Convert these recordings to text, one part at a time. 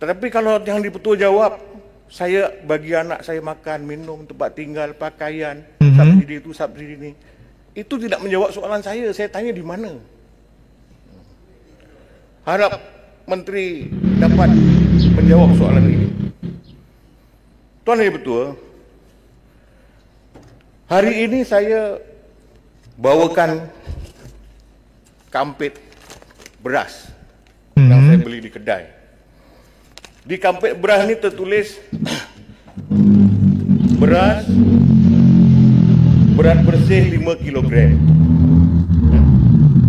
Tetapi kalau yang dipertanggungjawab, saya bagi anak saya makan, minum, tempat tinggal, pakaian, subsidi itu, subsidi ini, itu tidak menjawab soalan saya. Saya tanya di mana. Harap Menteri dapat menjawab soalan ini. Tuan Yang Bertuah, hari ini saya bawakan kampit beras yang saya beli di kedai. Di kampit beras ini tertulis beras berat bersih 5 kilogram,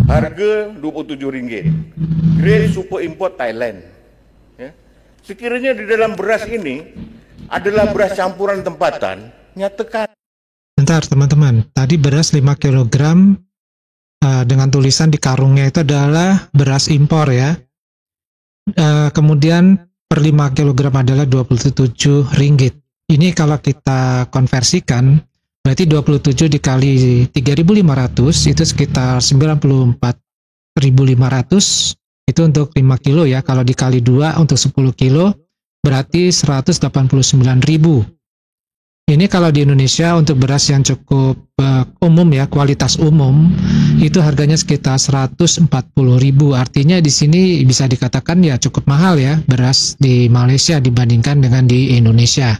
harga RM27, grade super import Thailand. Sekiranya di dalam beras ini adalah beras campuran tempatan, nyatakan. Bentar teman-teman, tadi beras 5 kg dengan tulisan di karungnya itu adalah beras impor ya. Kemudian per 5 kg adalah Rp27. Ini kalau kita konversikan, berarti 27 dikali 3.500 itu sekitar 94.500. Itu untuk 5 kilo ya. Kalau dikali 2 untuk 10 kilo berarti 189.000. Ini kalau di Indonesia untuk beras yang cukup umum ya, kualitas umum, itu harganya sekitar 140.000. Artinya di sini bisa dikatakan ya cukup mahal ya beras di Malaysia dibandingkan dengan di Indonesia.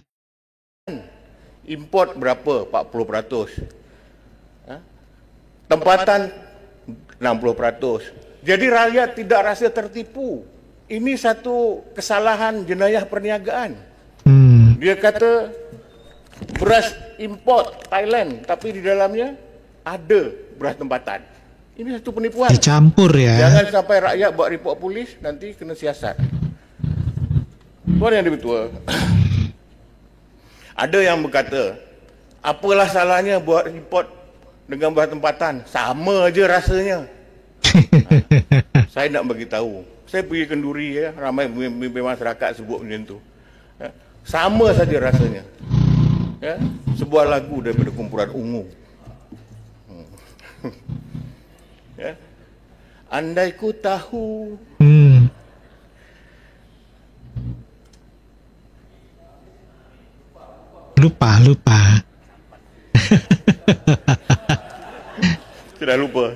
Import berapa? 40%. Tempatan 60%. Jadi rakyat tidak rasa tertipu. Ini satu kesalahan jenayah perniagaan. Dia kata beras import Thailand, tapi di dalamnya ada beras tempatan. Ini satu penipuan. Dicampur ya. Jangan sampai rakyat buat report polis, nanti kena siasat. Tuan Yang Bertuah, ada yang berkata, apalah salahnya buat import dengan beras tempatan? Sama aja rasanya. Saya nak bagi tahu. Saya pergi Kenduri ya, ramai pemimpin masyarakat sebut macam tu. Sama saja rasanya. Ya, sebuah lagu daripada kumpulan Ungu. Ya. Andai ku tahu. Lupa. Sudah lupa.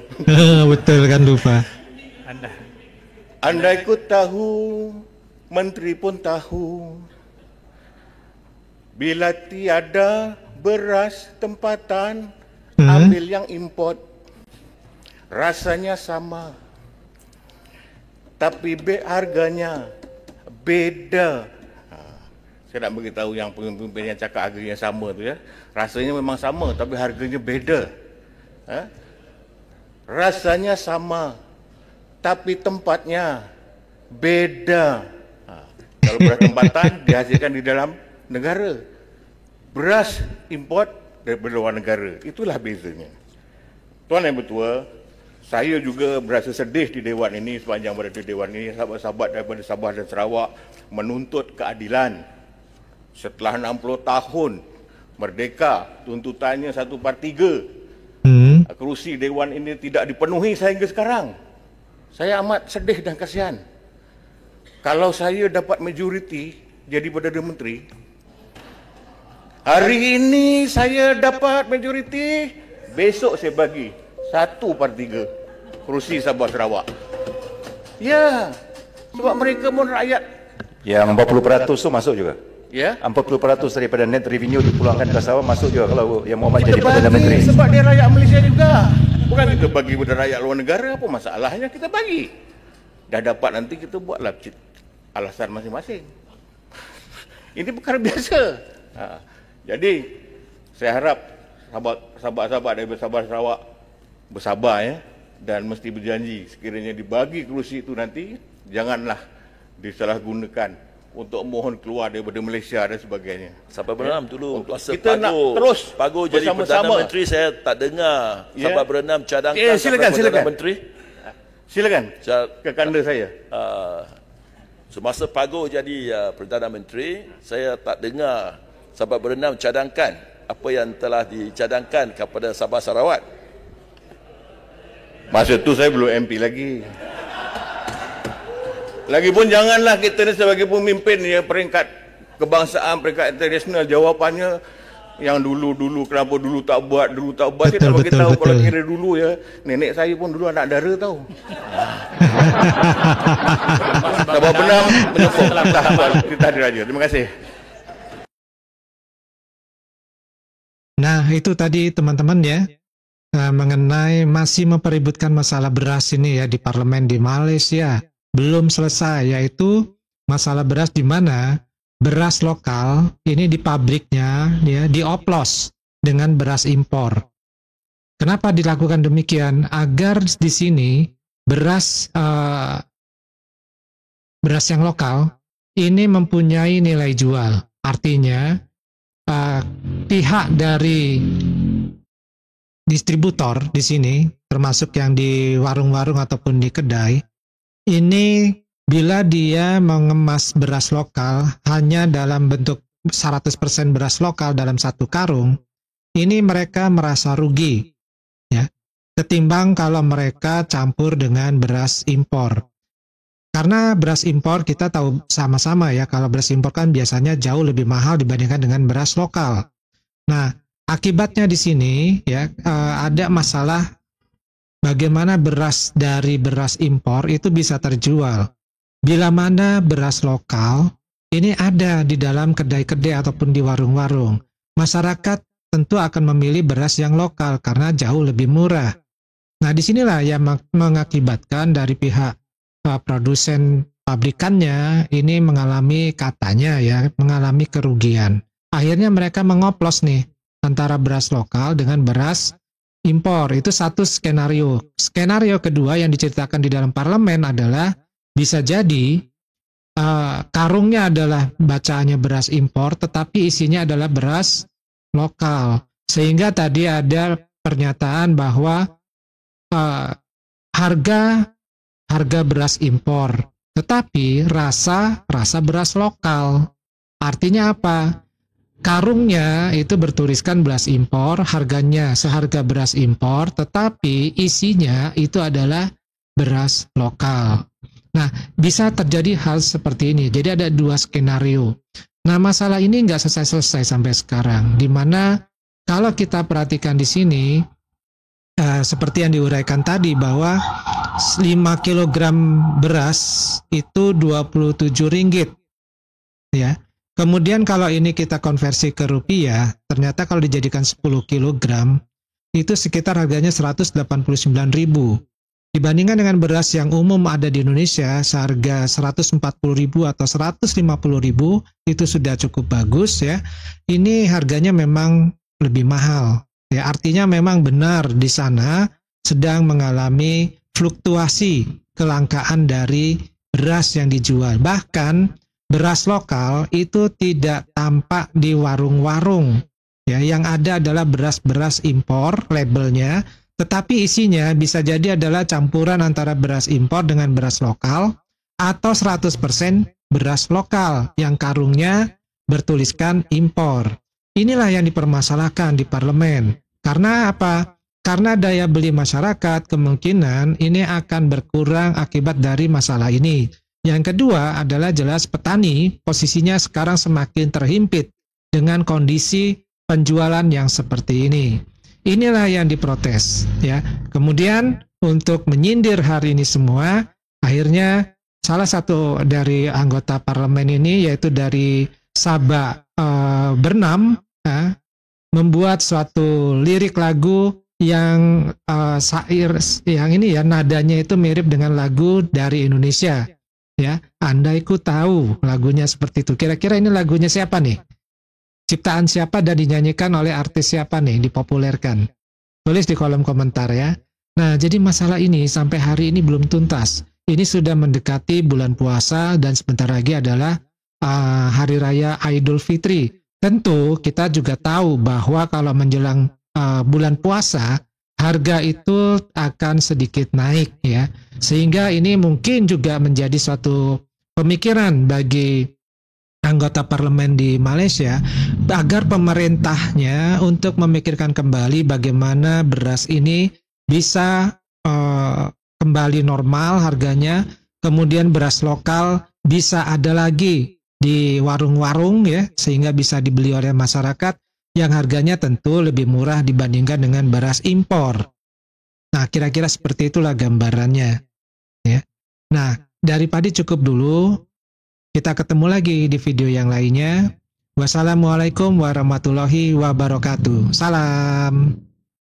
Betul kan, lupa. Andai ku tahu, menteri pun tahu, bila tiada beras tempatan, ambil yang import. Rasanya sama, tapi harganya beda. Saya nak beritahu yang pemimpin yang cakap harganya sama tu ya. Rasanya memang sama, tapi harganya beda. Rasanya sama, tapi tempatnya beda. Kalau beras tempatan dihasilkan di dalam negara, beras import daripada luar negara. Itulah bezanya. Tuan Yang Bertuah, saya juga berasa sedih di Dewan ini, sepanjang berada di Dewan ini, sahabat-sahabat daripada Sabah dan Sarawak menuntut keadilan. Setelah 60 tahun merdeka, tuntutannya 1/3. Kerusi Dewan ini tidak dipenuhi sehingga sekarang. Saya amat sedih dan kasihan. Kalau saya dapat majoriti jadi Perdana Menteri, hari ini saya dapat majoriti, besok saya bagi 1/3 kerusi Sabah Sarawak. Ya, sebab mereka pun rakyat. Yang 40% tu masuk juga. Ya, 40% daripada net revenue dipulangkan ke Sabah masuk juga kalau yang Muhammad jadi Perdana bagi, Menteri. sebab dia rakyat Malaysia juga. Bukan kita bagi pada rakyat luar negara, apa masalahnya kita bagi. Dah dapat nanti kita buatlah alasan masing-masing. Ini perkara biasa. Jadi saya harap sahabat-sahabat dari Sabah Sarawak bersabar ya, dan mesti berjanji sekiranya dibagi kerusi itu nanti janganlah disalahgunakan untuk mohon keluar daripada Malaysia dan sebagainya. Sahabat Berenam dulu masa kita nak terus Pago jadi Perdana Menteri, saya tak dengar Sahabat Berenam cadangkan silakan. Perdana Menteri. Silakan ke kanda saya. Semasa Pago jadi Perdana Menteri, saya tak dengar Sahabat Berenam cadangkan apa yang telah dicadangkan kepada Sabah Sarawak. Masa tu saya belum MP lagi. Lagipun janganlah kita ni sebagai pemimpin ya peringkat kebangsaan, peringkat internasional jawapannya yang dulu kenapa dulu tak buat kita bagi tahu kalau kira dulu ya nenek saya pun dulu anak dara tahu. Sabar benar menyokong kita diraja. Terima kasih. Nah, itu tadi teman-teman ya, mengenai masih mempeributkan masalah beras ini ya di parlemen di Malaysia. Belum selesai, yaitu masalah beras di mana beras lokal ini di pabriknya ya dioplos dengan beras impor. Kenapa dilakukan demikian? Agar di sini beras yang lokal ini mempunyai nilai jual. Artinya pihak dari distributor di sini, termasuk yang di warung-warung ataupun di kedai, ini bila dia mengemas beras lokal hanya dalam bentuk 100% beras lokal dalam satu karung, ini mereka merasa rugi, ya, ketimbang kalau mereka campur dengan beras impor. Karena beras impor kita tahu sama-sama ya, kalau beras impor kan biasanya jauh lebih mahal dibandingkan dengan beras lokal. Nah, akibatnya di sini ya ada masalah bagaimana beras dari beras impor itu bisa terjual. Bila mana beras lokal ini ada di dalam kedai-kedai ataupun di warung-warung, masyarakat tentu akan memilih beras yang lokal karena jauh lebih murah. Nah, disinilah yang mengakibatkan dari pihak produsen pabrikannya ini mengalami kerugian. Akhirnya mereka mengoplos nih antara beras lokal dengan beras impor. Itu satu skenario. Skenario kedua yang diceritakan di dalam parlemen adalah bisa jadi karungnya adalah bacaannya beras impor, tetapi isinya adalah beras lokal. Sehingga tadi ada pernyataan bahwa harga beras impor, tetapi rasa beras lokal. Artinya apa? Karungnya itu bertuliskan beras impor, harganya seharga beras impor, tetapi isinya itu adalah beras lokal. Nah, bisa terjadi hal seperti ini. Jadi ada dua skenario. Nah, masalah ini nggak selesai-selesai sampai sekarang. Di mana kalau kita perhatikan di sini, seperti yang diuraikan tadi bahwa 5 kg beras itu 27 ringgit. Ya. Kemudian kalau ini kita konversi ke rupiah, ternyata kalau dijadikan 10 kg itu sekitar harganya 189.000. Dibandingkan dengan beras yang umum ada di Indonesia seharga 140.000 atau 150.000 itu sudah cukup bagus ya. Ini harganya memang lebih mahal. Ya, artinya memang benar di sana sedang mengalami fluktuasi kelangkaan dari beras yang dijual. Bahkan beras lokal itu tidak tampak di warung-warung. Ya, yang ada adalah beras-beras impor labelnya, tetapi isinya bisa jadi adalah campuran antara beras impor dengan beras lokal atau 100% beras lokal yang karungnya bertuliskan impor. Inilah yang dipermasalahkan di parlemen. Karena apa? Karena daya beli masyarakat kemungkinan ini akan berkurang akibat dari masalah ini. Yang kedua adalah jelas petani posisinya sekarang semakin terhimpit dengan kondisi penjualan yang seperti ini. Inilah yang diprotes ya. Kemudian untuk menyindir hari ini semua, akhirnya salah satu dari anggota parlemen ini yaitu dari Sabah Bernam membuat suatu lirik lagu yang syair yang ini ya nadanya itu mirip dengan lagu dari Indonesia ya. Andai ku tahu, lagunya seperti itu. Kira-kira ini lagunya siapa nih? Ciptaan siapa dan dinyanyikan oleh artis siapa nih, dipopulerkan? Tulis di kolom komentar ya. Nah, jadi masalah ini sampai hari ini belum tuntas. Ini sudah mendekati bulan puasa dan sebentar lagi adalah Hari Raya Idul Fitri. Tentu kita juga tahu bahwa kalau menjelang bulan puasa, harga itu akan sedikit naik ya. Sehingga ini mungkin juga menjadi suatu pemikiran bagi anggota parlemen di Malaysia agar pemerintahnya untuk memikirkan kembali bagaimana beras ini bisa kembali normal harganya, kemudian beras lokal bisa ada lagi di warung-warung ya, sehingga bisa dibeli oleh masyarakat yang harganya tentu lebih murah dibandingkan dengan beras impor. Nah, kira-kira seperti itulah gambarannya ya. Nah, dari padi cukup dulu. Kita ketemu lagi di video yang lainnya. Wassalamualaikum warahmatullahi wabarakatuh. Salam.